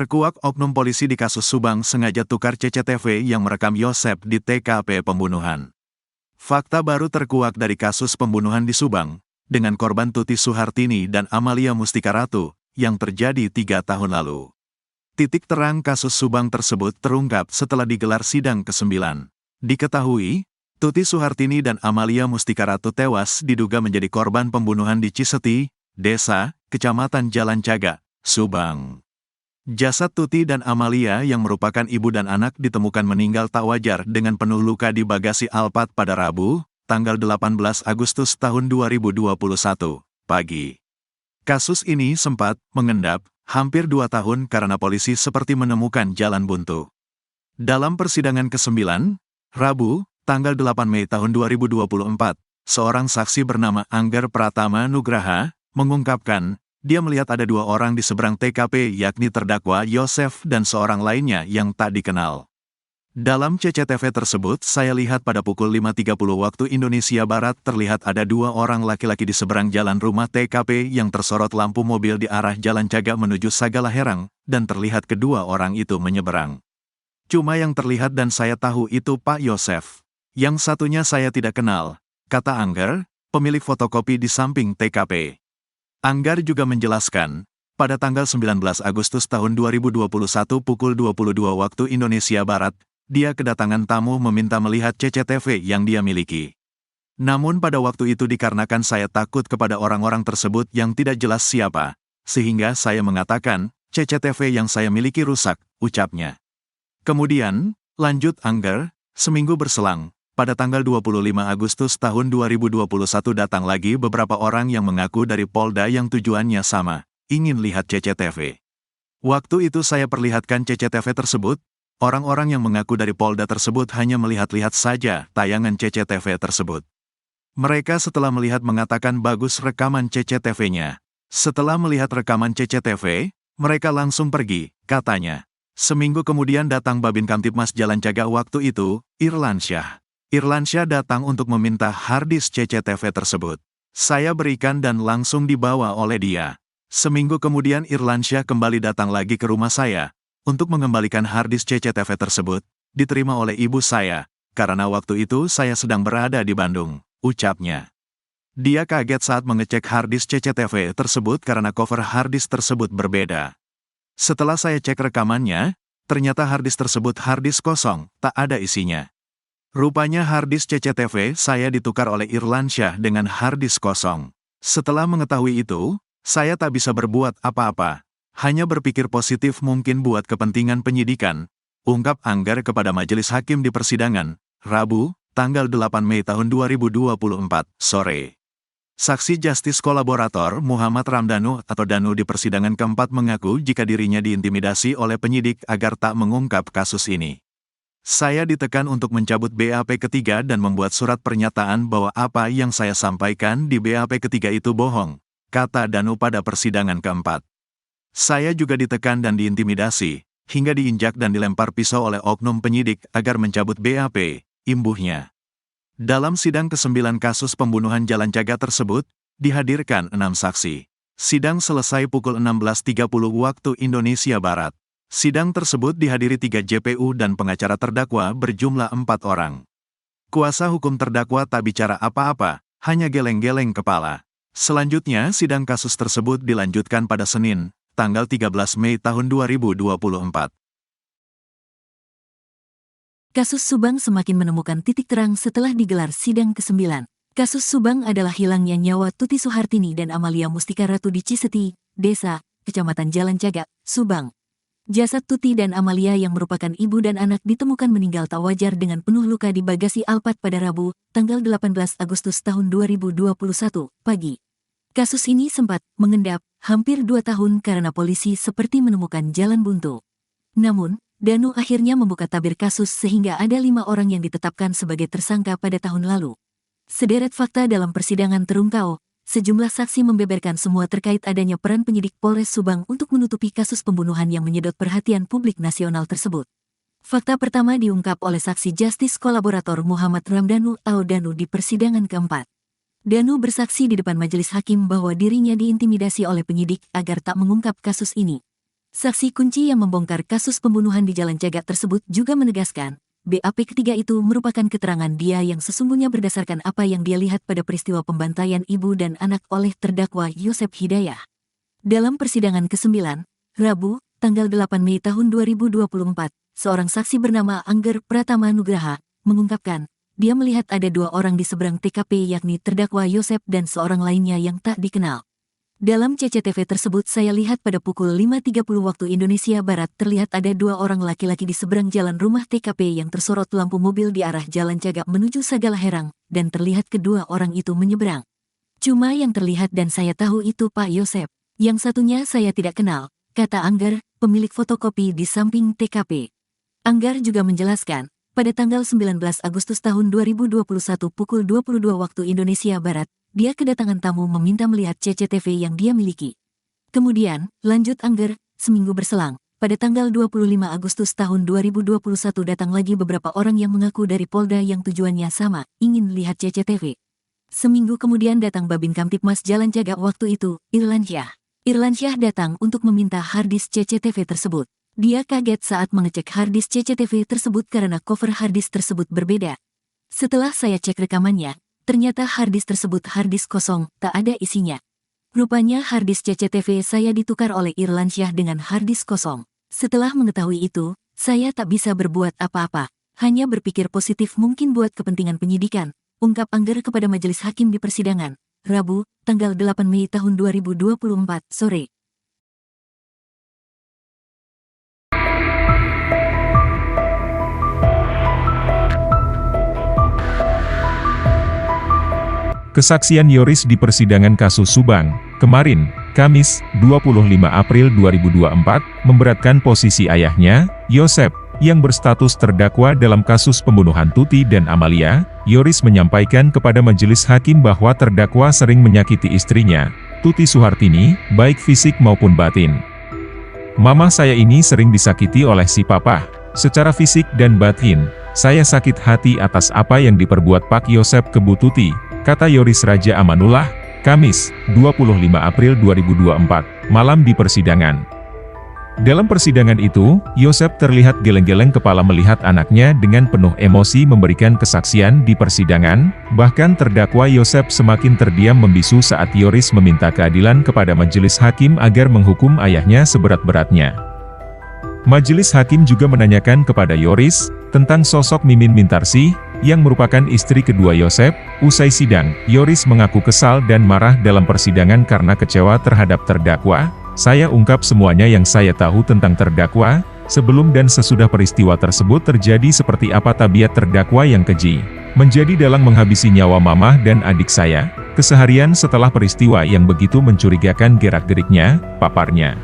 Terkuak oknum polisi di kasus Subang sengaja tukar CCTV yang merekam Yosef di TKP pembunuhan. Fakta baru terkuak dari kasus pembunuhan di Subang, dengan korban Tuti Suhartini dan Amalia Mustika Ratu, yang terjadi 3 tahun lalu. Titik terang kasus Subang tersebut terungkap setelah digelar sidang ke-9. Diketahui, Tuti Suhartini dan Amalia Mustika Ratu tewas diduga menjadi korban pembunuhan di Ciseti, Desa, Kecamatan Jalan Caga, Subang. Jasad Tuti dan Amalia yang merupakan ibu dan anak ditemukan meninggal tak wajar dengan penuh luka di bagasi Alphard pada Rabu, tanggal 18 Agustus tahun 2021, pagi. Kasus ini sempat mengendap hampir 2 tahun karena polisi seperti menemukan jalan buntu. Dalam persidangan ke-9, Rabu, tanggal 8 Mei tahun 2024, seorang saksi bernama Angger Pratama Nugraha mengungkapkan dia melihat ada 2 orang di seberang TKP yakni terdakwa Yosef dan seorang lainnya yang tak dikenal. Dalam CCTV tersebut saya lihat pada pukul 5.30 waktu Indonesia Barat terlihat ada 2 orang laki-laki di seberang jalan rumah TKP yang tersorot lampu mobil di arah Jalan Caga menuju Sagala Herang, dan terlihat kedua orang itu menyeberang. Cuma yang terlihat dan saya tahu itu Pak Yosef. Yang satunya saya tidak kenal, kata Angger, pemilik fotokopi di samping TKP. Anggar juga menjelaskan, pada tanggal 19 Agustus tahun 2021 pukul 22 waktu Indonesia Barat, dia kedatangan tamu meminta melihat CCTV yang dia miliki. Namun pada waktu itu dikarenakan saya takut kepada orang-orang tersebut yang tidak jelas siapa, sehingga saya mengatakan, CCTV yang saya miliki rusak, ucapnya. Kemudian, lanjut Anggar, seminggu berselang, pada tanggal 25 Agustus tahun 2021 datang lagi beberapa orang yang mengaku dari Polda yang tujuannya sama, ingin lihat CCTV. Waktu itu saya perlihatkan CCTV tersebut, orang-orang yang mengaku dari Polda tersebut hanya melihat-lihat saja tayangan CCTV tersebut. Mereka setelah melihat mengatakan bagus rekaman CCTV-nya. Setelah melihat rekaman CCTV, mereka langsung pergi, katanya. Seminggu kemudian datang Babin Kamtibmas Jalan Caga waktu itu, Irlansyah. Irlansyah datang untuk meminta harddisk CCTV tersebut. Saya berikan dan langsung dibawa oleh dia. Seminggu kemudian Irlansyah kembali datang lagi ke rumah saya, untuk mengembalikan harddisk CCTV tersebut, diterima oleh ibu saya, karena waktu itu saya sedang berada di Bandung, ucapnya. Dia kaget saat mengecek harddisk CCTV tersebut karena cover harddisk tersebut berbeda. Setelah saya cek rekamannya, ternyata harddisk tersebut harddisk kosong, tak ada isinya. Rupanya harddisk CCTV saya ditukar oleh Irlansyah dengan harddisk kosong. Setelah mengetahui itu, saya tak bisa berbuat apa-apa. Hanya berpikir positif mungkin buat kepentingan penyidikan, ungkap Anggar kepada majelis hakim di persidangan, Rabu, tanggal 8 Mei tahun 2024, sore. Saksi Justice Kolaborator Muhammad Ramdhanu atau Danu di persidangan keempat mengaku jika dirinya diintimidasi oleh penyidik agar tak mengungkap kasus ini. Saya ditekan untuk mencabut BAP ketiga dan membuat surat pernyataan bahwa apa yang saya sampaikan di BAP ketiga itu bohong, kata Danu pada persidangan keempat. Saya juga ditekan dan diintimidasi, hingga diinjak dan dilempar pisau oleh oknum penyidik agar mencabut BAP, imbuhnya. Dalam sidang ke-9 kasus pembunuhan Jalan Caga tersebut, dihadirkan 6 saksi. Sidang selesai pukul 16.30 waktu Indonesia Barat. Sidang tersebut dihadiri 3 JPU dan pengacara terdakwa berjumlah 4 orang. Kuasa hukum terdakwa tak bicara apa-apa, hanya geleng-geleng kepala. Selanjutnya sidang kasus tersebut dilanjutkan pada Senin, tanggal 13 Mei tahun 2024. Kasus Subang semakin menemukan titik terang setelah digelar sidang ke-9. Kasus Subang adalah hilangnya nyawa Tuti Suhartini dan Amalia Mustika Ratu di Ciseti, Desa, Kecamatan Jalan Caga, Subang. Jasad Tuti dan Amalia yang merupakan ibu dan anak ditemukan meninggal tak wajar dengan penuh luka di bagasi Alphard pada Rabu, tanggal 18 Agustus tahun 2021, pagi. Kasus ini sempat mengendap hampir 2 tahun karena polisi seperti menemukan jalan buntu. Namun, Danu akhirnya membuka tabir kasus sehingga ada 5 orang yang ditetapkan sebagai tersangka pada tahun lalu. Sederet fakta dalam persidangan terungkap. Sejumlah saksi membeberkan semua terkait adanya peran penyidik Polres Subang untuk menutupi kasus pembunuhan yang menyedot perhatian publik nasional tersebut. Fakta pertama diungkap oleh saksi Justice Kolaborator Muhammad Ramdhanu atau Danu di persidangan keempat. Danu bersaksi di depan majelis hakim bahwa dirinya diintimidasi oleh penyidik agar tak mengungkap kasus ini. Saksi kunci yang membongkar kasus pembunuhan di Jalan Cagak tersebut juga menegaskan, BAP ketiga itu merupakan keterangan dia yang sesungguhnya berdasarkan apa yang dia lihat pada peristiwa pembantaian ibu dan anak oleh terdakwa Yosep Hidayah. Dalam persidangan ke-9, Rabu, tanggal 8 Mei tahun 2024, seorang saksi bernama Angger Pratama Nugraha mengungkapkan, dia melihat ada 2 orang di seberang TKP yakni terdakwa Yosep dan seorang lainnya yang tak dikenal. Dalam CCTV tersebut saya lihat pada pukul 5.30 waktu Indonesia Barat terlihat ada 2 orang laki-laki di seberang jalan rumah TKP yang tersorot lampu mobil di arah Jalan Cagak menuju Sagala Herang, dan terlihat kedua orang itu menyeberang. Cuma yang terlihat dan saya tahu itu Pak Yosep. Yang satunya saya tidak kenal, kata Angger, pemilik fotokopi di samping TKP. Angger juga menjelaskan, pada tanggal 19 Agustus tahun 2021 pukul 22 waktu Indonesia Barat, dia kedatangan tamu meminta melihat CCTV yang dia miliki. Kemudian, lanjut Angger, seminggu berselang, pada tanggal 25 Agustus tahun 2021 datang lagi beberapa orang yang mengaku dari Polda yang tujuannya sama, ingin lihat CCTV. Seminggu kemudian datang Babin Kamtipmas Jalan Cagak waktu itu, Irlansyah. Irlansyah datang untuk meminta harddisk CCTV tersebut. Dia kaget saat mengecek harddisk CCTV tersebut karena cover harddisk tersebut berbeda. Setelah saya cek rekamannya, ternyata harddisk tersebut harddisk kosong, tak ada isinya. Rupanya harddisk CCTV saya ditukar oleh Irlansyah dengan harddisk kosong. Setelah mengetahui itu, saya tak bisa berbuat apa-apa, hanya berpikir positif mungkin buat kepentingan penyidikan, ungkap Angger kepada majelis hakim di persidangan, Rabu, tanggal 8 Mei tahun 2024, sore. Kesaksian Yoris di persidangan kasus Subang, kemarin, Kamis, 25 April 2024, memberatkan posisi ayahnya, Yosep, yang berstatus terdakwa dalam kasus pembunuhan Tuti dan Amalia. Yoris menyampaikan kepada majelis hakim bahwa terdakwa sering menyakiti istrinya, Tuti Suhartini, baik fisik maupun batin. Mama saya ini sering disakiti oleh si papa, secara fisik dan batin. Saya sakit hati atas apa yang diperbuat Pak Yosep ke Bu Tuti, kata Yoris Raja Amanullah, Kamis, 25 April 2024, malam di persidangan. Dalam persidangan itu, Yosep terlihat geleng-geleng kepala melihat anaknya dengan penuh emosi memberikan kesaksian di persidangan, bahkan terdakwa Yosep semakin terdiam membisu saat Yoris meminta keadilan kepada majelis hakim agar menghukum ayahnya seberat-beratnya. Majelis hakim juga menanyakan kepada Yoris tentang sosok Mimin Mintarsih, yang merupakan istri kedua Yosep. Usai sidang, Yoris mengaku kesal dan marah dalam persidangan karena kecewa terhadap terdakwa. Saya ungkap semuanya yang saya tahu tentang terdakwa, sebelum dan sesudah peristiwa tersebut terjadi seperti apa tabiat terdakwa yang keji. Menjadi dalang menghabisi nyawa mamah dan adik saya, keseharian setelah peristiwa yang begitu mencurigakan gerak-geriknya, paparnya.